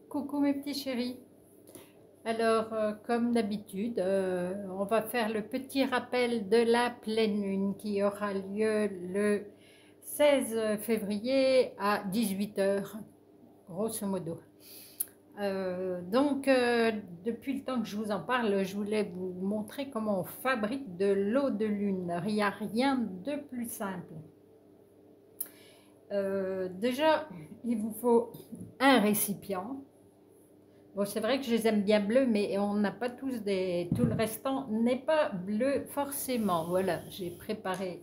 Coucou mes petits chéris. Alors, comme d'habitude, on va faire le petit rappel de la pleine lune qui aura lieu le 16 février à 18 heures, grosso modo. Depuis le temps que je vous en parle, je voulais vous montrer comment on fabrique de l'eau de lune. Il n'y a rien de plus simple. Déjà, il vous faut un récipient. Bon, c'est vrai que je les aime bien bleus, mais on n'a pas tous des... Tout le restant n'est pas bleu forcément. Voilà, j'ai préparé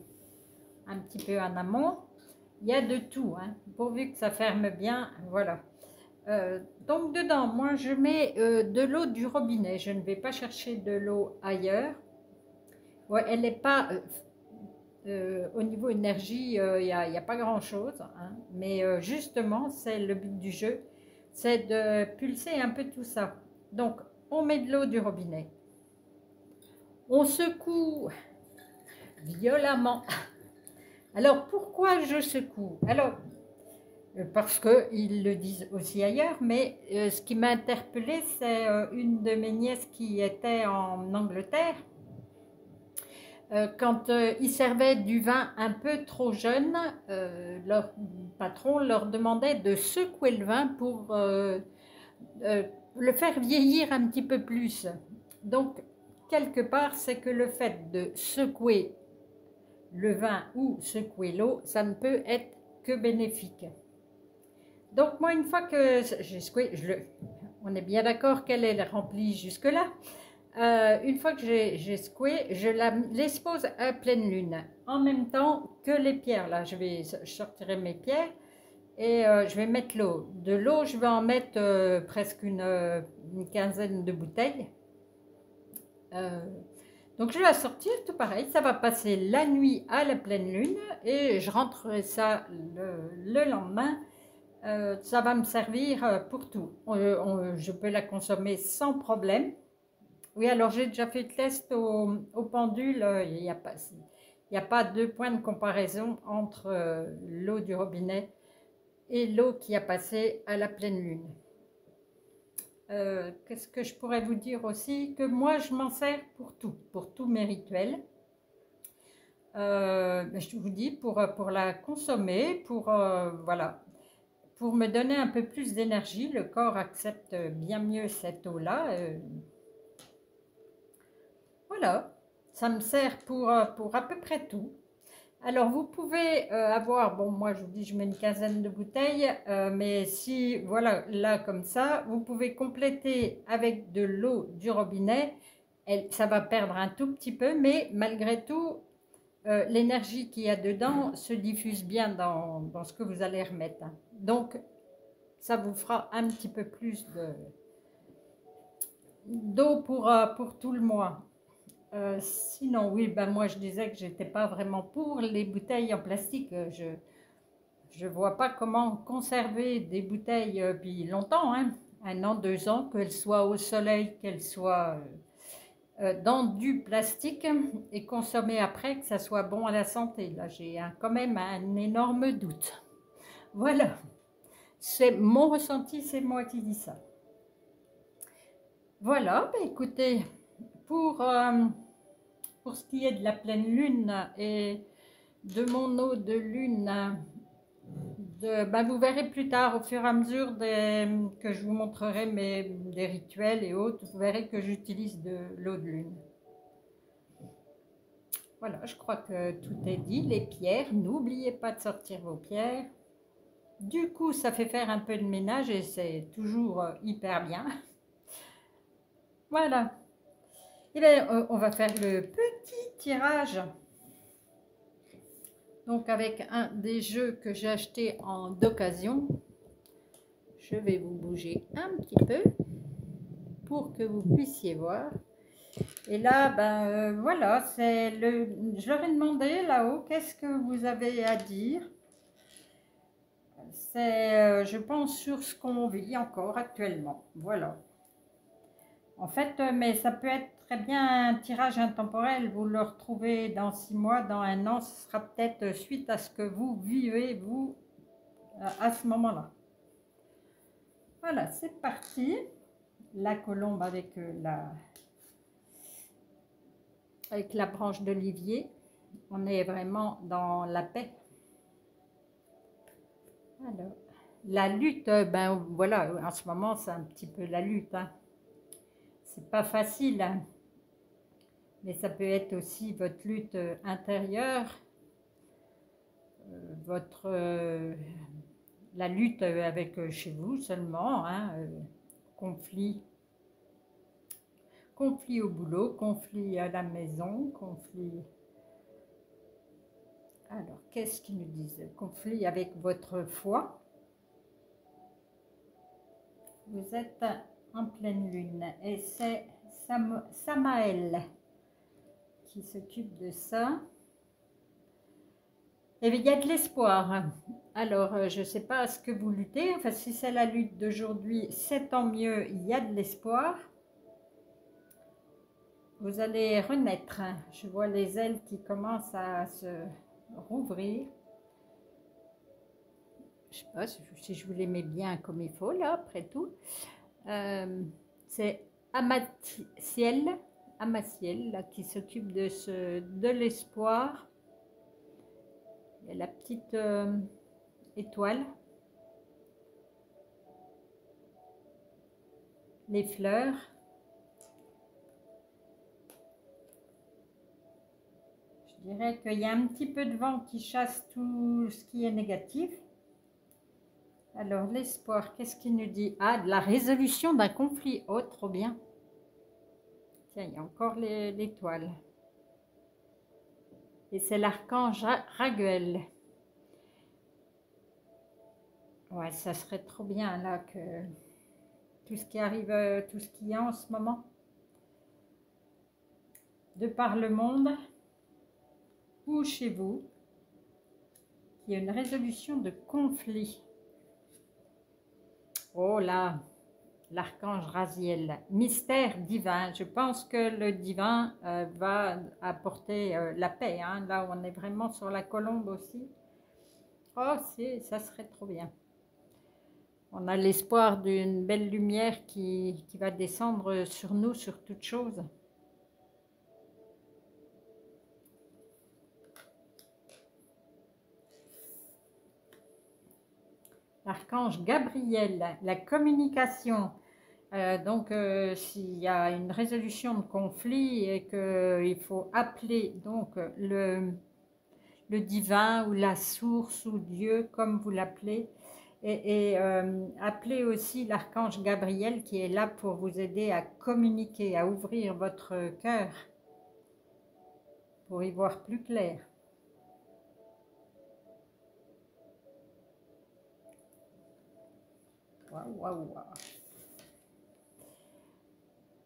un petit peu en amont. Il y a de tout, hein, pourvu que ça ferme bien. Voilà. Donc dedans, moi je mets de l'eau du robinet. Je ne vais pas chercher de l'eau ailleurs. Ouais, elle n'est pas... au niveau énergie, il n'y a pas grand-chose. Hein, mais justement, c'est le but du jeu. C'est de pulser un peu tout ça. Donc, on met de l'eau du robinet. On secoue violemment. Alors, pourquoi je secoue? Alors, parce qu'ils le disent aussi ailleurs, mais ce qui m'a interpellée, c'est une de mes nièces qui était en Angleterre. Quand ils servaient du vin un peu trop jeune, leur patron leur demandait de secouer le vin pour le faire vieillir un petit peu plus. Donc, quelque part, c'est que le fait de secouer le vin ou secouer l'eau, ça ne peut être que bénéfique. Donc, moi, une fois que j'ai secoué, on est bien d'accord qu'elle est remplie jusque-là. Une fois que j'ai secoué, je la laisse pose à pleine lune. En même temps que les pierres, là, je sortirai mes pierres. Et je vais mettre l'eau. De l'eau, je vais en mettre presque une quinzaine de bouteilles. Donc je vais la sortir, tout pareil. Ça va passer la nuit à la pleine lune et je rentrerai ça le lendemain. Ça va me servir pour tout. Je peux la consommer sans problème. Oui, alors j'ai déjà fait le test au pendule. Il n'y a pas deux points de comparaison entre l'eau du robinet et l'eau qui a passé à la pleine lune. Qu'est-ce que je pourrais vous dire aussi? Que moi, je m'en sers pour tous mes rituels. Je vous dis, pour la consommer, voilà, pour me donner un peu plus d'énergie. Le corps accepte bien mieux cette eau-là. Voilà, ça me sert pour à peu près tout. Alors, vous pouvez avoir, bon, moi je vous dis, je mets une quinzaine de bouteilles, mais si, voilà, là comme ça, vous pouvez compléter avec de l'eau du robinet. Ça va perdre un tout petit peu, mais malgré tout, l'énergie qu'il y a dedans se diffuse bien dans ce que vous allez remettre. Donc, ça vous fera un petit peu plus d'eau pour tout le mois. Sinon, oui, ben moi je disais que j'étais pas vraiment pour les bouteilles en plastique. Je vois pas comment conserver des bouteilles puis longtemps, hein, 1 an, 2 ans, qu'elles soient au soleil, qu'elles soient dans du plastique et consommer après, que ça soit bon à la santé. Là, j'ai quand même un énorme doute. Voilà, c'est mon ressenti, c'est moi qui dis ça. Voilà, ben écoutez, pour ce qui est de la pleine lune et de mon eau de lune, vous verrez plus tard, au fur et à mesure que je vous montrerai des rituels et autres, vous verrez que j'utilise de l'eau de lune. Voilà, je crois que tout est dit. Les pierres, n'oubliez pas de sortir vos pierres. Du coup, ça fait faire un peu de ménage et c'est toujours hyper bien. Voilà. Et bien, on va faire le petit tirage. Donc, avec un des jeux que j'ai acheté d'occasion, je vais vous bouger un petit peu pour que vous puissiez voir. Et là, voilà, je leur ai demandé là-haut, qu'est-ce que vous avez à dire? C'est, je pense, sur ce qu'on vit encore actuellement. Voilà. En fait, mais ça peut être très bien un tirage intemporel. Vous le retrouvez dans 6 mois, dans 1 an. Ce sera peut-être suite à ce que vous vivez, vous, à ce moment-là. Voilà, c'est parti. La colombe avec la branche d'olivier. On est vraiment dans la paix. Alors, la lutte, ben voilà, en ce moment, c'est un petit peu la lutte. Hein. C'est pas facile, hein. Mais ça peut être aussi votre lutte intérieure, la lutte avec chez vous seulement, hein, conflit au boulot, conflit à la maison, conflit. Alors, qu'est-ce qu'ils nous disent? Conflit avec votre foi. Vous êtes en pleine lune et c'est Samaël qui s'occupe de ça. Et il y a de l'espoir. Alors, je ne sais pas à ce que vous luttez. Enfin, si c'est la lutte d'aujourd'hui, c'est tant mieux. Il y a de l'espoir. Vous allez renaître. Je vois les ailes qui commencent à se rouvrir. Je ne sais pas si je vous les mets bien comme il faut, là, après tout. C'est Amaciel, là, qui s'occupe de l'espoir. Il y a la petite étoile. Les fleurs. Je dirais qu'il y a un petit peu de vent qui chasse tout ce qui est négatif. Alors, l'espoir, qu'est-ce qu'il nous dit? Ah, de la résolution d'un conflit. Oh, trop bien. Tiens, il y a encore l'étoile. Et c'est l'archange Raguel. Ouais, ça serait trop bien, là, que tout ce qui arrive, tout ce qu'il y a en ce moment, de par le monde, ou chez vous, qu'il y ait une résolution de conflit. Oh là, l'archange Raziel, mystère divin. Je pense que le divin va apporter la paix. Hein. Là, on est vraiment sur la colombe aussi. Oh, ça serait trop bien. On a l'espoir d'une belle lumière qui va descendre sur nous, sur toute chose. L'archange Gabriel, la communication. Donc, s'il y a une résolution de conflit et qu'il faut appeler donc le divin ou la source ou Dieu, comme vous l'appelez, et appeler aussi l'archange Gabriel qui est là pour vous aider à communiquer, à ouvrir votre cœur pour y voir plus clair. Waouh, waouh, waouh.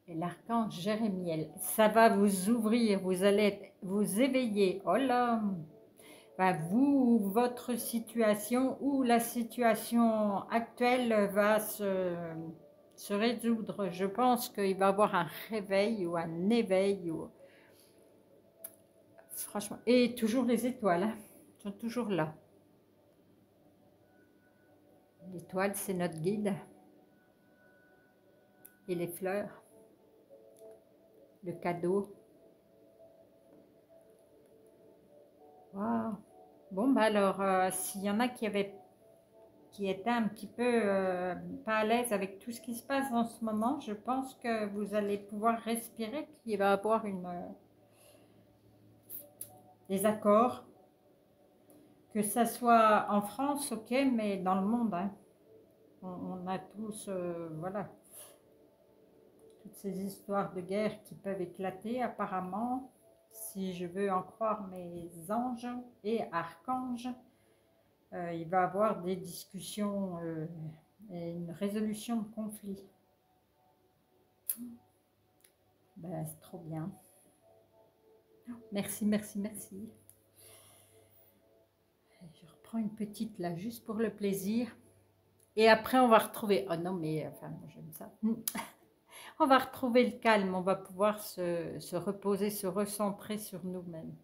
Et l'archange Jérémiel, ça va vous ouvrir, vous allez vous éveiller. Oh là, ben vous, votre situation ou la situation actuelle va se résoudre. Je pense qu'il va y avoir un réveil ou un éveil. Franchement, et toujours les étoiles, hein, sont toujours là. L'étoile, c'est notre guide. Et les fleurs. Le cadeau. Wow. Bon, bah alors, s'il y en a qui étaient un petit peu pas à l'aise avec tout ce qui se passe en ce moment, je pense que vous allez pouvoir respirer, qu'il va y avoir des accords, que ça soit en France, ok, mais dans le monde, hein. On a tous, voilà, toutes ces histoires de guerre qui peuvent éclater apparemment, si je veux en croire mes anges et archanges. Il va y avoir des discussions et une résolution de conflit. Ben, c'est trop bien. Merci, merci, merci. Je reprends une petite là, juste pour le plaisir. Et après, on va retrouver... Oh non, mais enfin, j'aime ça. On va retrouver le calme, on va pouvoir se reposer, se recentrer sur nous-mêmes.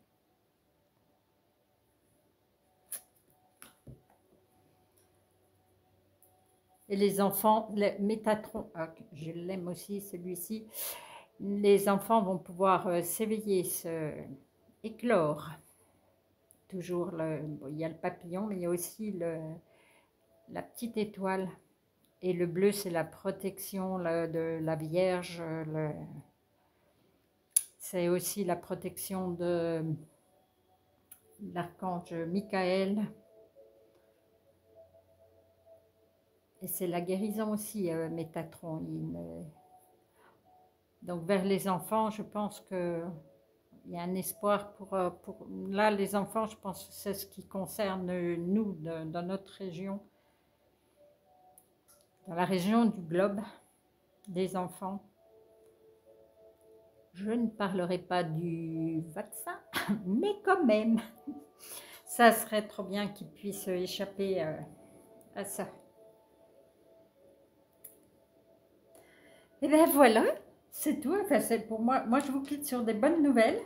Et les enfants, le Métatron, ah, je l'aime aussi celui-ci, les enfants vont pouvoir s'éveiller, éclore. Toujours, bon, il y a le papillon, mais il y a aussi la petite étoile. Et le bleu, c'est la protection de la Vierge. C'est aussi la protection de l'archange Michael. Et c'est la guérison aussi, Métatron. Donc vers les enfants, je pense qu'il y a un espoir pour... Là, les enfants, je pense que c'est ce qui concerne nous, dans notre région. Dans la région du globe, des enfants. Je ne parlerai pas du vaccin, mais quand même, ça serait trop bien qu'ils puissent échapper à ça. Et bien voilà, c'est tout. Enfin, c'est pour moi. Moi, je vous quitte sur des bonnes nouvelles.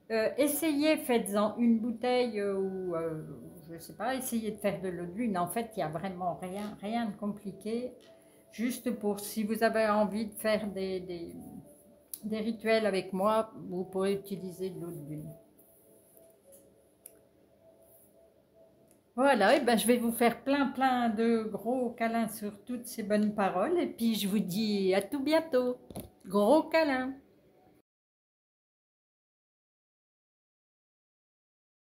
Essayez, faites-en une bouteille ou je ne sais pas, essayez de faire de l'eau de lune. En fait, il n'y a vraiment rien de compliqué. Juste pour si vous avez envie de faire des rituels avec moi, vous pourrez utiliser de l'eau de lune. Voilà, et ben je vais vous faire plein de gros câlins sur toutes ces bonnes paroles et puis je vous dis à tout bientôt. Gros câlins.